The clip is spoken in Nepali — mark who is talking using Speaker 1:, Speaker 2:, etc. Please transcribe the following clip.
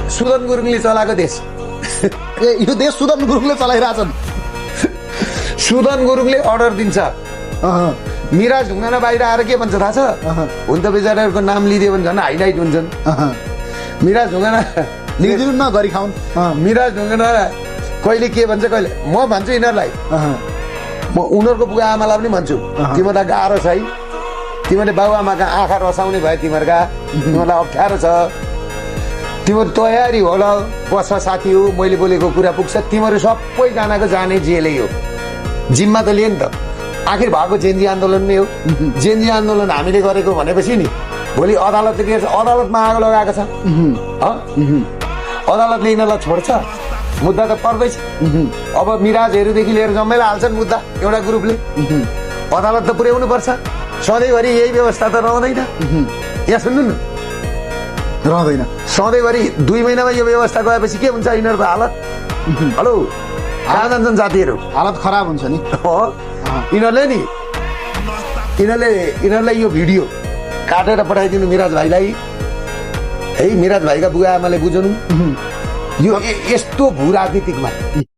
Speaker 1: सुदन गुरुङले चलाएको देश
Speaker 2: ए यो देश सुदन गुरुङले चलाइरहेछन्।
Speaker 1: सुदन गुरुङले अर्डर दिन्छ।
Speaker 2: अहँ,
Speaker 1: मिराज ढुङ्गाना बाहिर आएर के भन्छ थाहा छ? हुन त बेचाराहरूको नाम लिदियो भने झन् हाइलाइट हुन्छन्।
Speaker 2: अहँ,
Speaker 1: मिराज ढुङ्गाना
Speaker 2: लिदिनु न गरी खाउन्। अहँ,
Speaker 1: मिराज ढुङ्गाना कहिले के भन्छ कहिले म भन्छु यिनीहरूलाई,
Speaker 2: अहँ,
Speaker 1: म उनीहरूको बुवा आमालाई पनि भन्छु तिमीहरूलाई गाह्रो छ है, तिमीहरूले बाबुआमाका आँखा रसाउने भयो, तिमीहरूलाई अप्ठ्यारो छ, तिमीहरू तयारी होला बस्छ साथी हो, मैले बोलेको कुरा पुग्छ। तिमीहरू सबैजनाको जाने जेलै हो, जिम्मा त लिए नि त। आखिर भएको जेन्जी आन्दोलन नै हो। जेन्जी आन्दोलन हामीले गरेको भनेपछि नि भोलि अदालतले के गर्छ? अदालतमा आगो लगाएको छ। अदालतले यिनीहरूलाई छोड्छ? मुद्दा त पर्दैछ। अब मिराजहरूदेखि लिएर जम्मैलाई हाल्छन् मुद्दा एउटा ग्रुपले। अदालत त पुर्याउनु पर्छ। सधैँभरि यही व्यवस्था त रहँदैन। यहाँ सुन्नु न,
Speaker 2: रहँदैन।
Speaker 1: सधैँभरि 2 महिनामा यो व्यवस्था गएपछि के हुन्छ यिनीहरूको हालत? हेलो, कहाँ जान्छन् जातिहरू?
Speaker 2: हालत खराब हुन्छ नि।
Speaker 1: यिनीहरूलाई यो भिडियो काटेर पठाइदिनु मिराज भाइलाई है। मिराज भाइका बुवा आमाले बुझाउनु यो यस्तो भू राजनीतिकमा